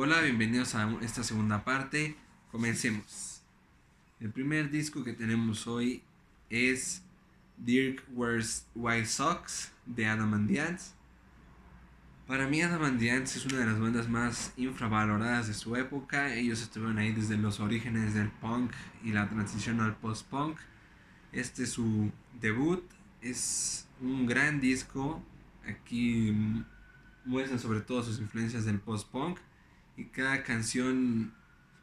Hola, bienvenidos a esta segunda parte. Comencemos. El primer disco que tenemos hoy es Dirk Wears White Socks de Adam and the Ants. Para mí Adam and the Ants es una de las bandas más infravaloradas de su época. Ellos estuvieron ahí desde los orígenes del punk y la transición al post-punk. Este es su debut. Es un gran disco. Aquí muestran sobre todo sus influencias del post-punk y cada canción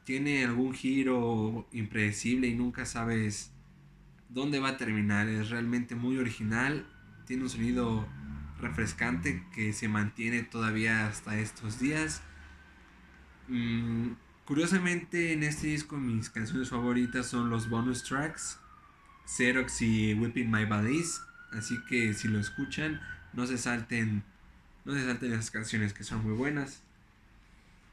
tiene algún giro impredecible y nunca sabes dónde va a terminar. Es realmente muy original, tiene un sonido refrescante que se mantiene todavía hasta estos días. Mm, Curiosamente en este disco mis canciones favoritas son los bonus tracks, Xerox y Whipping My Valise, así que si lo escuchan no se salten, no se salten esas canciones que son muy buenas.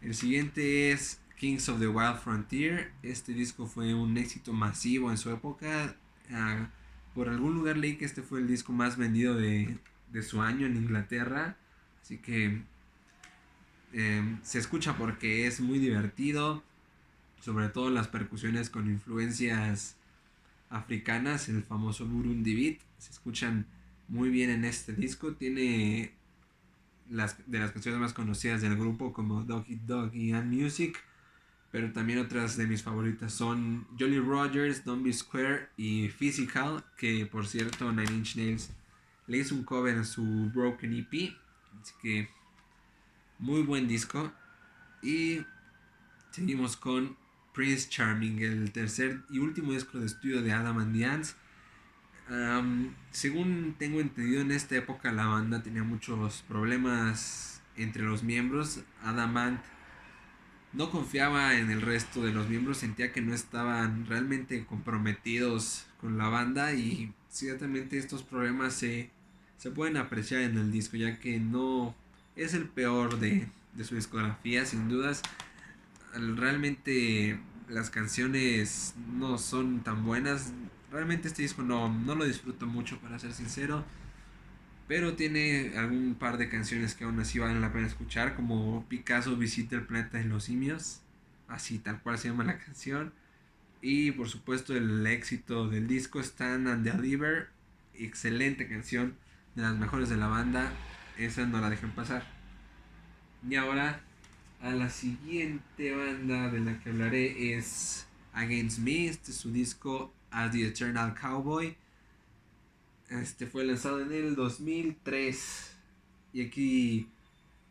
El siguiente es Kings of the Wild Frontier. Este disco fue un éxito masivo en su época. Ah, por algún lugar leí que este fue el disco más vendido de su año en Inglaterra. Así que se escucha porque es muy divertido. Sobre todo las percusiones con influencias africanas, el famoso Burundi Beat. Se escuchan muy bien en este disco. Tiene de las canciones más conocidas del grupo como Dog Eat Dog y And Music, pero también otras de mis favoritas son Jolly Rogers, Don't Be Square y Physical, que por cierto Nine Inch Nails le hizo un cover en su Broken EP, así que muy buen disco. Y seguimos con Prince Charming, el tercer y último disco de estudio de Adam and the Ants. Según tengo entendido, en esta época la banda tenía muchos problemas entre los miembros. Adam Ant no confiaba en el resto de los miembros, sentía que no estaban realmente comprometidos con la banda y ciertamente estos problemas se pueden apreciar en el disco, ya que no es el peor de su discografía, sin dudas. Realmente las canciones no son tan buenas. Realmente este disco no lo disfruto mucho, para ser sincero. Pero tiene algún par de canciones que aún así valen la pena escuchar, como Picasso visita el planeta de los simios, así tal cual se llama la canción. Y por supuesto el éxito del disco, Stand and Deliver, excelente canción, de las mejores de la banda, esa no la dejen pasar. Y ahora a la siguiente banda de la que hablaré es Against Me, este es su disco As the Eternal Cowboy. Este fue lanzado en el 2003 y aquí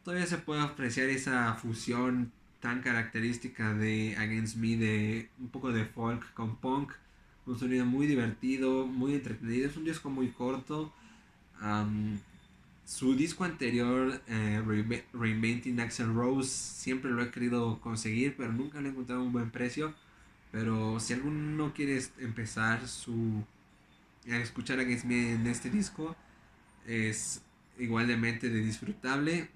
todavía se puede apreciar esa fusión tan característica de Against Me, de un poco de folk con punk, un sonido muy divertido, muy entretenido. Es un disco muy corto. Um, Su disco anterior, Reinventing Axl Rose, siempre lo he querido conseguir, pero nunca lo he encontrado a un buen precio. Pero si alguno quiere empezar a escuchar Against Me en este disco, es igualmente de disfrutable.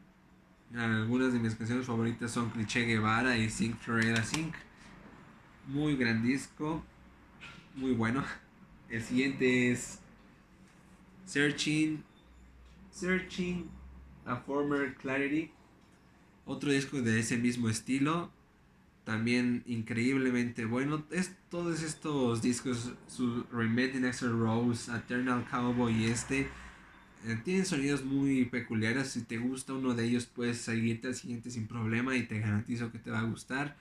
Algunas de mis canciones favoritas son Cliché Guevara y Sing Florida Sing. Muy gran disco, muy bueno. El siguiente es Searching, Searching a Former Clarity. Otro disco de ese mismo estilo. También increíblemente bueno. Todos estos discos, su Reinventing Axl Rose, Eternal Cowboy y tienen sonidos muy peculiares. Si te gusta uno de ellos, puedes seguirte al siguiente sin problema y te garantizo que te va a gustar.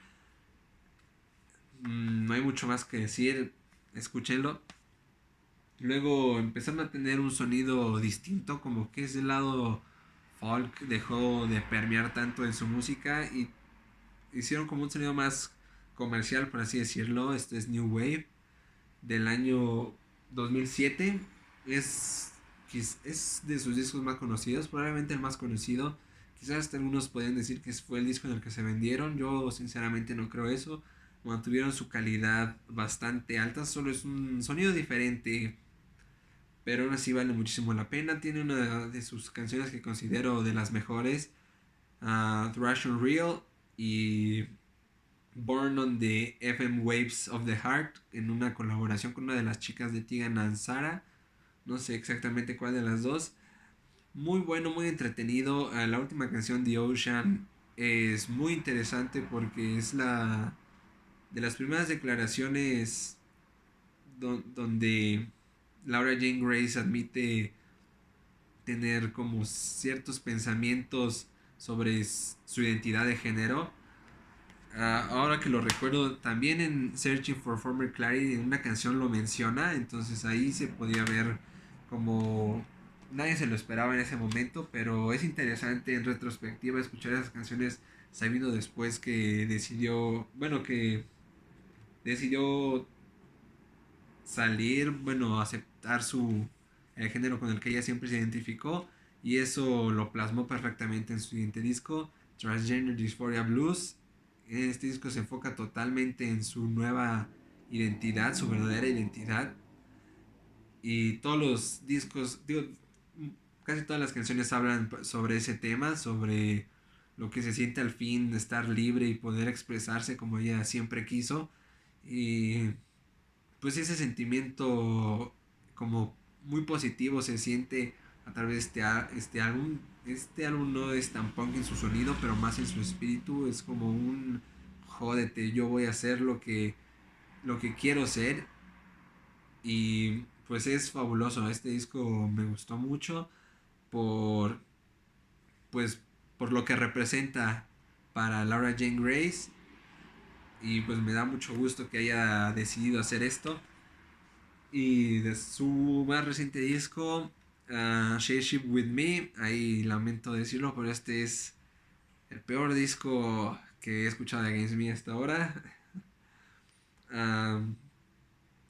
No hay mucho más que decir. Escúchenlo. Luego empezaron a tener un sonido distinto, como que ese lado folk dejó de permear tanto en su música y hicieron como un sonido más comercial, por así decirlo. Este es New Wave del año 2007. Es, es de sus discos más conocidos, probablemente el más conocido. Quizás hasta algunos pueden decir que fue el disco en el que se vendieron. Yo sinceramente no creo eso. Mantuvieron su calidad bastante alta, solo es un sonido diferente, pero aún así vale muchísimo la pena. Tiene una de sus canciones que considero de las mejores, Thrash Unreal y Born on the FM Waves of the Heart, en una colaboración con una de las chicas de Tigan and Sara. No sé exactamente cuál de las dos. Muy bueno, muy entretenido. La última canción, The Ocean, es muy interesante porque es la de las primeras declaraciones donde Laura Jane Grace admite tener como ciertos pensamientos sobre su identidad de género. Ahora que lo recuerdo, también en Searching for Former Clarity, en una canción lo menciona, entonces ahí se podía ver como nadie se lo esperaba en ese momento, pero es interesante en retrospectiva escuchar esas canciones sabiendo después que decidió, bueno, que decidió salir, bueno, aceptar el género con el que ella siempre se identificó y eso lo plasmó perfectamente en su siguiente disco, Transgender Dysphoria Blues. Este disco se enfoca totalmente en su nueva identidad, su verdadera identidad y todos los discos, digo, casi todas las canciones hablan sobre ese tema, sobre lo que se siente al fin de estar libre y poder expresarse como ella siempre quiso y pues ese sentimiento como muy positivo se siente a través de este álbum. Este álbum no es tan punk en su sonido, pero más en su espíritu. Es como un jódete, yo voy a hacer lo que quiero ser. Y pues es fabuloso. Este disco me gustó mucho por, pues, por lo que representa para Laura Jane Grace. Y pues me da mucho gusto que haya decidido hacer esto. Y de su más reciente disco, Share Ship With Me, ahí lamento decirlo, pero este es el peor disco que he escuchado de Against Me hasta ahora. Um,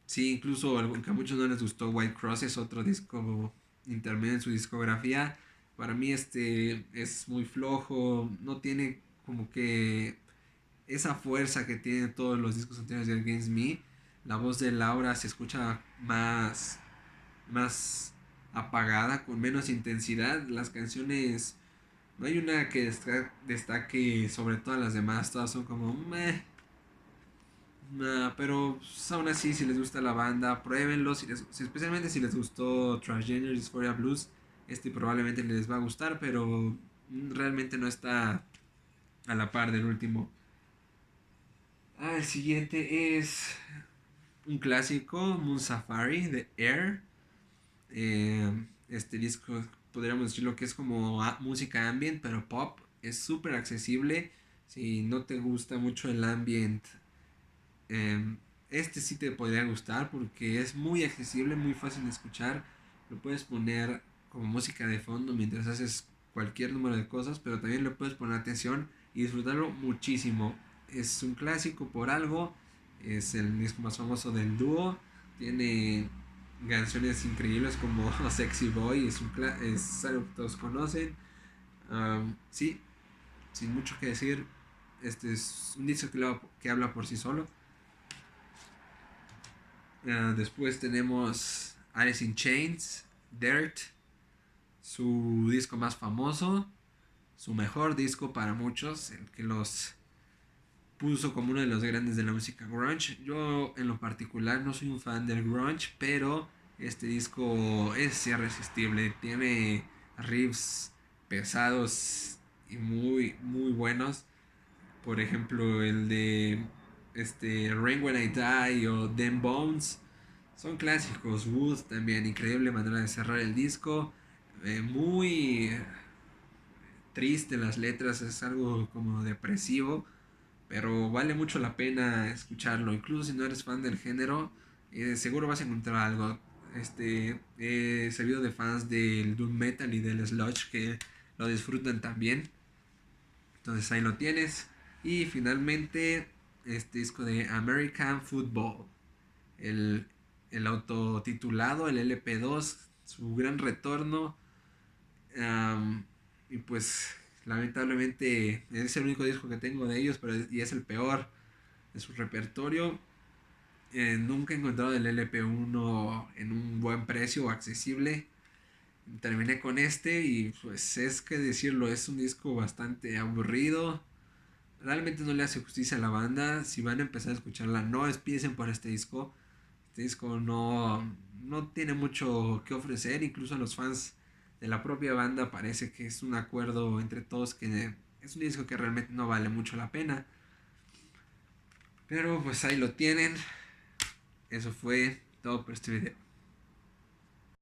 sí, incluso aunque a muchos no les gustó, White Cross es otro disco intermedio en su discografía. Para mí este es muy flojo, no tiene como que esa fuerza que tienen todos los discos anteriores de Against Me. La voz de Laura se escucha más apagada, con menos intensidad. Las canciones, no hay una que destaque sobre todas las demás, todas son como meh. Nah, pero pues, aún así, si les gusta la banda, pruébenlo. Especialmente si les gustó Transgender Dysphoria Blues, este probablemente les va a gustar, pero realmente no está a la par del último. El siguiente es un clásico, Moon Safari de Air. Este disco podríamos decirlo que es como música ambient, pero pop. Es súper accesible. Si no te gusta mucho el ambient, eh, este sí te podría gustar porque es muy accesible, muy fácil de escuchar. Lo puedes poner como música de fondo mientras haces cualquier número de cosas, pero también le puedes poner atención y disfrutarlo muchísimo. Es un clásico por algo. Es el disco más famoso del dúo. Tiene canciones increíbles como Sexy Boy, es algo que todos conocen. Sí, sin mucho que decir, este es un disco que habla por sí solo. Después tenemos Alice in Chains, Dirt, su disco más famoso, su mejor disco para muchos, el que los puso como uno de los grandes de la música grunge. Yo en lo particular no soy un fan del grunge, pero este disco es irresistible. Tiene riffs pesados y muy buenos. Por ejemplo, el de Rain When I Die o Them Bones. Son clásicos. Wood también, increíble manera de cerrar el disco. Muy triste las letras, es algo como depresivo, pero vale mucho la pena escucharlo. Incluso si no eres fan del género, seguro vas a encontrar algo. He sabido de fans del doom metal y del sludge que lo disfrutan también. Entonces ahí lo tienes. Y finalmente este disco de American Football, el, el autotitulado, el LP2, su gran retorno. Y pues lamentablemente es el único disco que tengo de ellos, pero y es el peor de su repertorio. Nunca he encontrado el LP1 en un buen precio o accesible. Terminé con este y pues es que decirlo, es un disco bastante aburrido. Realmente no le hace justicia a la banda. Si van a empezar a escucharla, no empiecen por este disco. Este disco no tiene mucho que ofrecer. Incluso a los fans de la propia banda parece que es un acuerdo entre todos que Es un disco que realmente no vale mucho la pena. Pero pues ahí lo tienen. Eso fue todo por este video.